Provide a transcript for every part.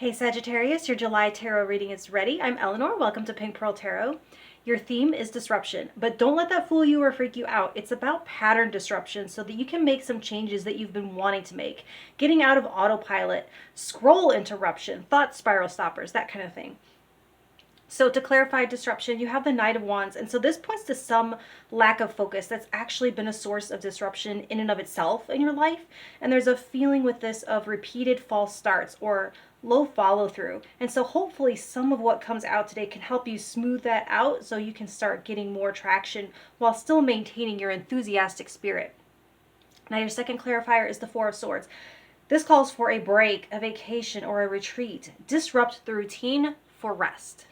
Hey Sagittarius, your July tarot reading is ready. I'm Eleanor. Welcome to Pink Pearl Tarot. Your theme is disruption, but don't let that fool you or freak you out. It's about pattern disruption so that you can make some changes that you've been wanting to make. Getting out of autopilot, scroll interruption, thought spiral stoppers, that kind of thing. So to clarify disruption, you have the Knight of Wands. And so this points to some lack of focus that's actually been a source of disruption in and of itself in your life. And there's a feeling with this of repeated false starts or low follow through. And so hopefully some of what comes out today can help you smooth that out so you can start getting more traction while still maintaining your enthusiastic spirit. Now your second clarifier is the Four of Swords. This calls for a break, a vacation, or a retreat. Disrupt the routine for rest.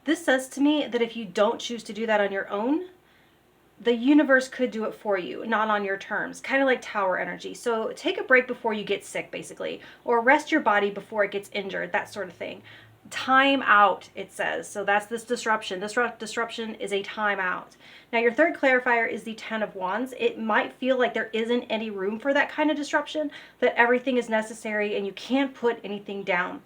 This says to me that if you don't choose to do that on your own, the universe could do it for you, not on your terms, kind of like tower energy. So take a break before you get sick, basically, or rest your body before it gets injured, that sort of thing. Time out, it says. So that's this disruption. This disruption is a time out. Now, your third clarifier is the Ten of Wands. It might feel like there isn't any room for that kind of disruption, that everything is necessary and you can't put anything down.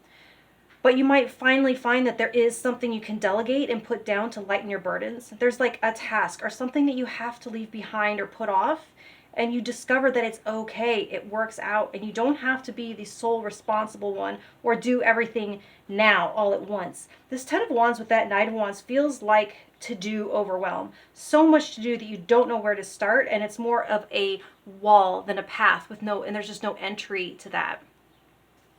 But you might finally find that there is something you can delegate and put down to lighten your burdens. There's like a task or something that you have to leave behind or put off, and you discover that it's okay, it works out, and you don't have to be the sole responsible one or do everything now all at once. This Ten of Wands with that Knight of Wands feels like to-do overwhelm. So much to do that you don't know where to start, and it's more of a wall than a path and there's just no entry to that.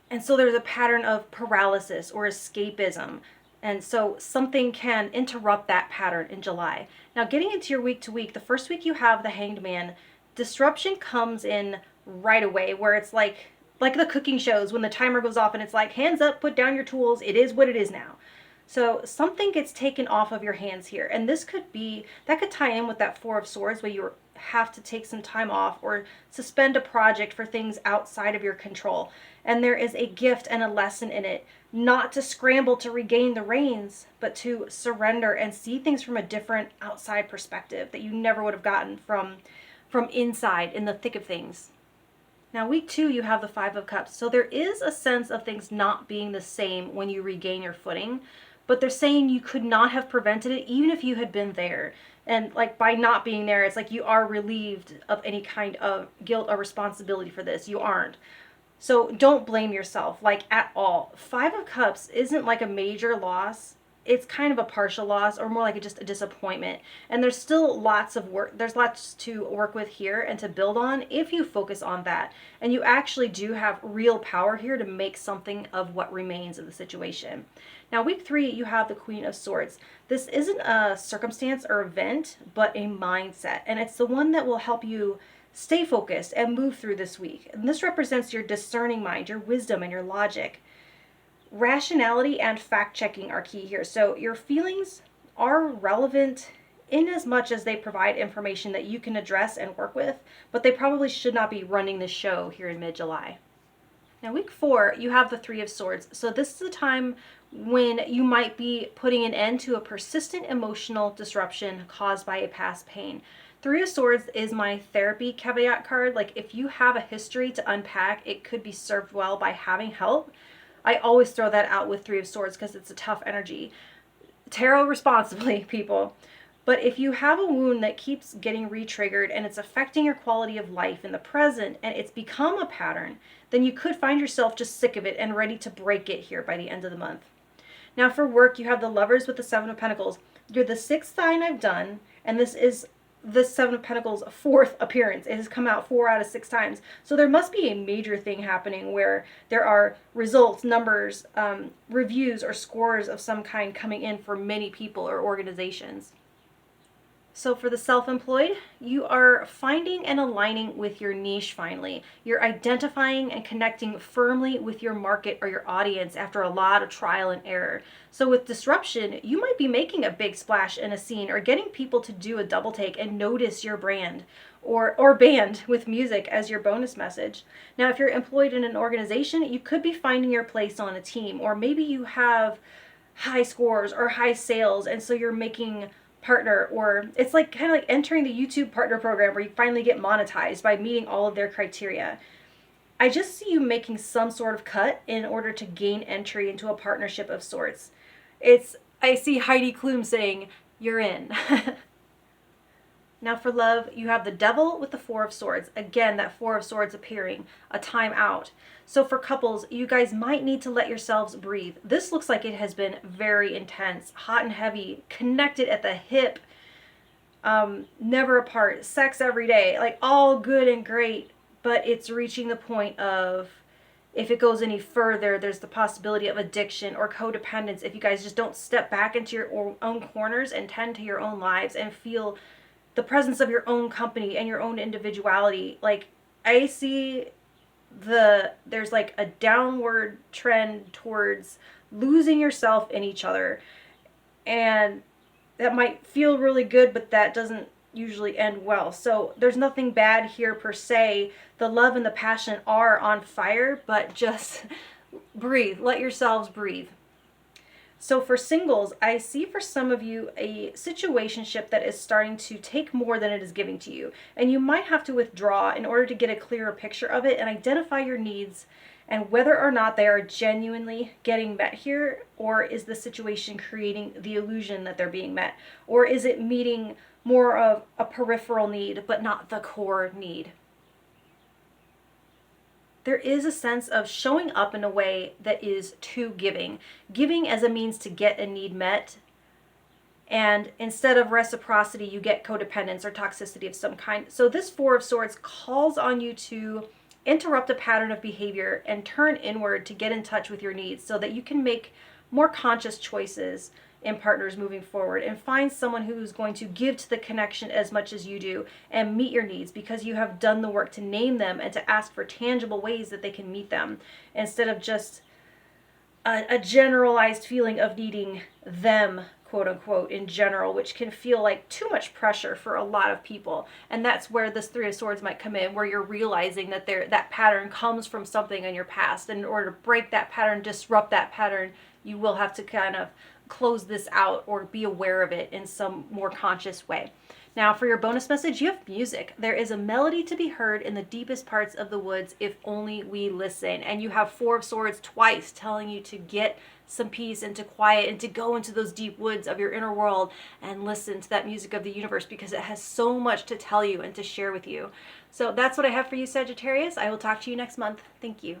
And so there's a pattern of paralysis or escapism. And so something can interrupt that pattern in July. Now, getting into your week to week, the first week you have the Hanged Man. Disruption comes in right away, where it's like the cooking shows when the timer goes off and it's like, hands up, put down your tools. It is what it is now. So something gets taken off of your hands here. And this could tie in with that Four of Swords, where you have to take some time off or suspend a project for things outside of your control. And there is a gift and a lesson in it, not to scramble to regain the reins, but to surrender and see things from a different outside perspective that you never would have gotten from inside in the thick of things. Now, week 2, you have the Five of Cups. So there is a sense of things not being the same when you regain your footing, but they're saying you could not have prevented it even if you had been there. And like by not being there, it's like you are relieved of any kind of guilt or responsibility for this. You aren't. So don't blame yourself, like, at all. Five of Cups isn't like a major loss. It's kind of a partial loss, or more like just a disappointment. And there's still lots of work. There's lots to work with here and to build on if you focus on that. And you actually do have real power here to make something of what remains of the situation. Now, week 3, you have the Queen of Swords. This isn't a circumstance or event, but a mindset. And it's the one that will help you stay focused and move through this week. And this represents your discerning mind, your wisdom, and your logic. Rationality and fact-checking are key here. So your feelings are relevant in as much as they provide information that you can address and work with, but they probably should not be running the show here in mid-July. Now, week 4, you have the Three of Swords. So this is the time when you might be putting an end to a persistent emotional disruption caused by a past pain. Three of Swords is my therapy caveat card. Like, if you have a history to unpack, it could be served well by having help. I always throw that out with Three of Swords because it's a tough energy. Tarot responsibly, people. But if you have a wound that keeps getting re-triggered and it's affecting your quality of life in the present and it's become a pattern, then you could find yourself just sick of it and ready to break it here by the end of the month. Now, for work, you have the Lovers with the Seven of Pentacles. You're the 6th sign I've done, and this is the Seven of Pentacles' 4th appearance. It has come out 4 out of 6 times. So there must be a major thing happening where there are results, numbers, reviews, or scores of some kind coming in for many people or organizations. So for the self-employed, you are finding and aligning with your niche finally. You're identifying and connecting firmly with your market or your audience after a lot of trial and error. So with disruption, you might be making a big splash in a scene or getting people to do a double take and notice your brand or band with music as your bonus message. Now, if you're employed in an organization, you could be finding your place on a team, or maybe you have high scores or high sales, and so you're making partner, or it's like kind of like entering the YouTube partner program where you finally get monetized by meeting all of their criteria. I just see you making some sort of cut in order to gain entry into a partnership of sorts. I see Heidi Klum saying, you're in. Now for love, you have the Devil with the Four of Swords. Again, that Four of Swords appearing, a time out. So for couples, you guys might need to let yourselves breathe. This looks like it has been very intense, hot and heavy, connected at the hip, never apart, sex every day, like all good and great, but it's reaching the point of, if it goes any further, there's the possibility of addiction or codependence if you guys just don't step back into your own corners and tend to your own lives and feel the presence of your own company and your own individuality. Like, I see there's like a downward trend towards losing yourself in each other. And that might feel really good, but that doesn't usually end well. So there's nothing bad here per se. The love and the passion are on fire, but just breathe. Let yourselves breathe. So for singles, I see for some of you a situationship that is starting to take more than it is giving to you. And you might have to withdraw in order to get a clearer picture of it and identify your needs and whether or not they are genuinely getting met here, or is the situation creating the illusion that they're being met? Or is it meeting more of a peripheral need but not the core need? There is a sense of showing up in a way that is too giving. Giving as a means to get a need met. And instead of reciprocity, you get codependence or toxicity of some kind. So this Four of Swords calls on you to interrupt a pattern of behavior and turn inward to get in touch with your needs so that you can make more conscious choices in partners moving forward and find someone who's going to give to the connection as much as you do and meet your needs because you have done the work to name them and to ask for tangible ways that they can meet them, instead of just a generalized feeling of needing them, quote unquote, in general, which can feel like too much pressure for a lot of people. And that's where this Three of Swords might come in, where you're realizing that that pattern comes from something in your past. And in order to break that pattern, disrupt that pattern, you will have to kind of close this out or be aware of it in some more conscious way. Now for your bonus message, you have music. There is a melody to be heard in the deepest parts of the woods if only we listen. And you have Four of Swords twice telling you to get some peace and to quiet and to go into those deep woods of your inner world and listen to that music of the universe, because it has so much to tell you and to share with you. So that's what I have for you, Sagittarius. I will talk to you next month. Thank you.